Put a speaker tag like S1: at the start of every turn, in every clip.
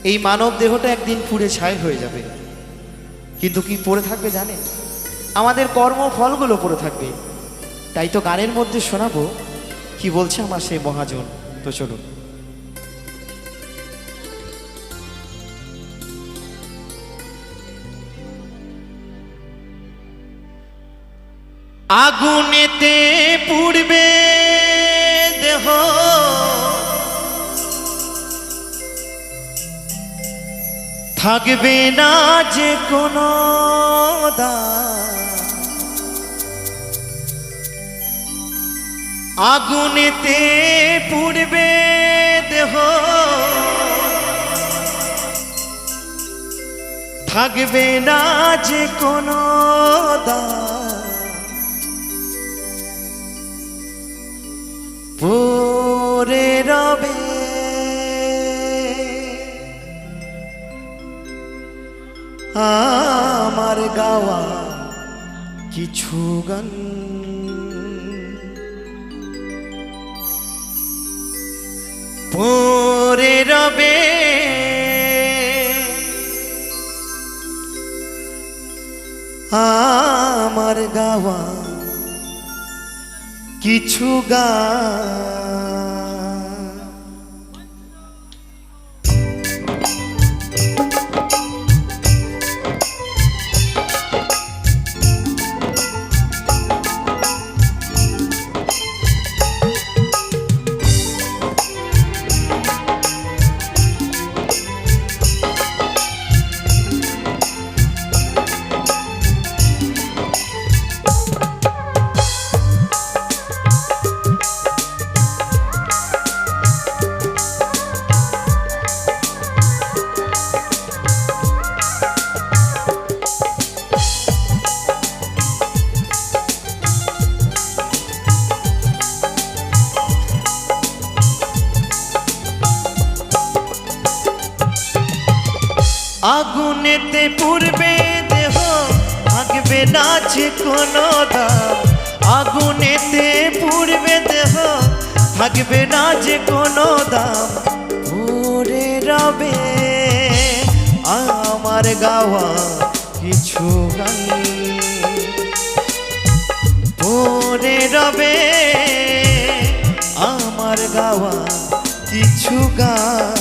S1: এই মানব দেহটা একদিন পুড়ে ছাই হয়ে যাবে, কিন্তু কি পড়ে থাকবে জানেন? আমাদের কর্মফলগুলো পড়ে থাকবে। তাই তো গানের মধ্যে শোনাবো কি বলছে আমার সেই মহাজন। তো চলুন। আগুনেতে পুড়বে দেহ, থাকবে না যে কোনো দাম। আগুনেতে পুড়বে দেহ, থাকবে না যে কোনো দাম। পড়ে রবে আমার গাওয়া কিছু গান, পড়ে রবে আমার গাওয়া কিছু গান। আগুনেতে পুড়বে দেহ, থাকবে না যে কোনো দাম। আগুনেতে পুড়বে দেহ, থাকবে না যে কোনো দাম। পড়ে রবে আমার গাওয়া কিছু গান, পড়ে রবে আমার গাওয়া কিছু গান।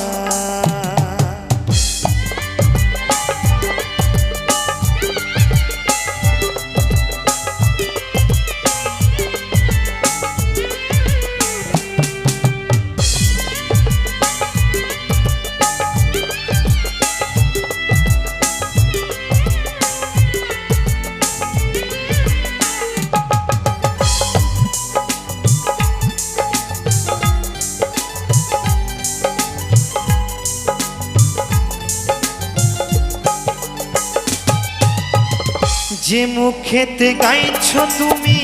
S1: যে মুখেতে গাইছো তুমি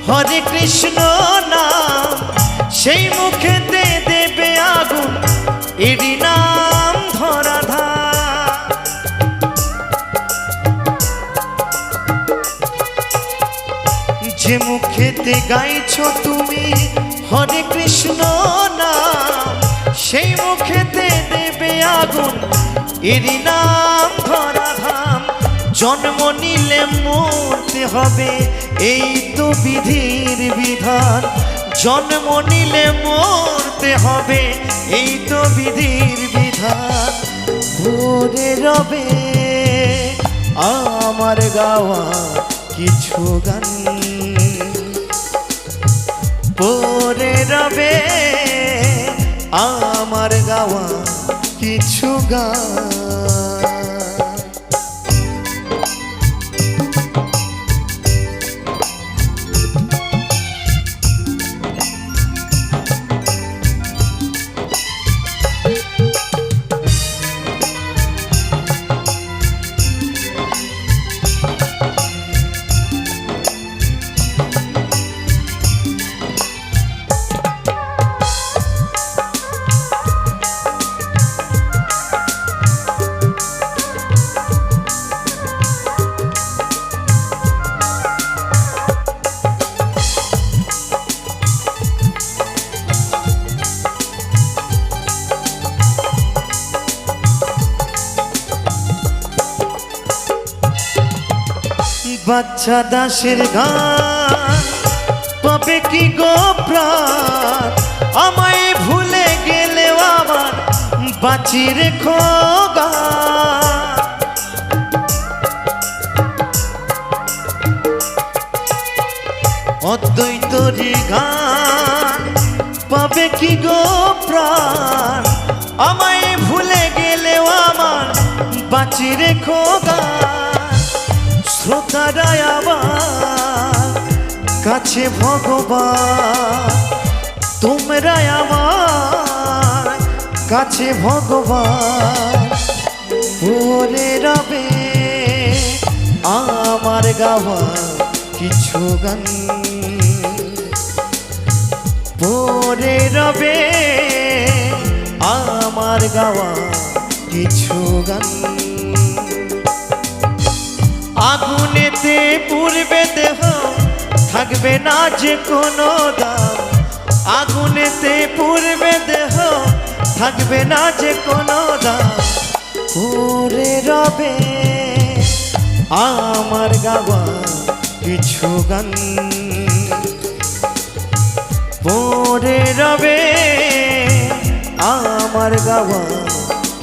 S1: হরে কৃষ্ণ নাম, সেই মুখেতে দেবে আগুন এরই নাম ধরাধাম। যে মুখেতে গাইছো তুমি হরে কৃষ্ণ নাম, সেই মুখেতে দেবে আগুন এরই নাম ধরাধাম। জন্ম নিলে মরতে হবে এই তো বিধির বিধান। জন্ম নিলে মরতে হবে এই তো বিধির বিধান। পড়ে রবে আমার গাওয়া কিছু গান, পড়ে রবে আমার গাওয়া কিছু গান। বাচ্চা দাসের গান পাবে কি গো প্রাণ, আমায় ভুলে গেলেও আমার বাঁচি রেখো গান। অদ্বৈতরী গান পাবে কি গো প্রাণ, আমায় ভুলে গেলেও আমার বাঁচি রেখো গান। শ্রোতারা আমার কাছে ভগবান, তোমরা আমার কাছে ভগবান। পরে রবে আমার গাওয়া কিছু গান, পরে রবে আমার গাওয়া কিছু গান। আগুনেতে পুড়বে দেহ, থাকবে না যে কোনো দাম। আগুনেতে পুড়বে দেহ, থাকবে না যে কোনো দাম। পরে রবে আমার গাওয়া কিছু গান, পরে রবে আমার গাওয়া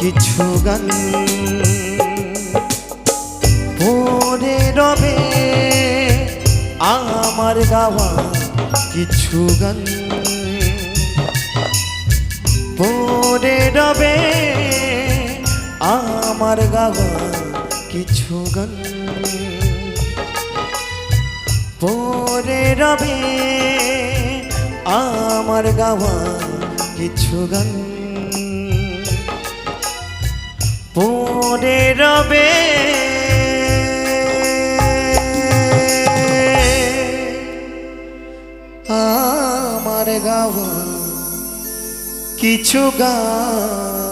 S1: কিছু গান। পরে রবে আমার গাওয়া কিছু গান, পরে রবে আমার গাওয়া কিছু গান। পরে রবে আমার গাওয়া কিছু গান, পরে রবে আমার গাওয়া কিছু গান।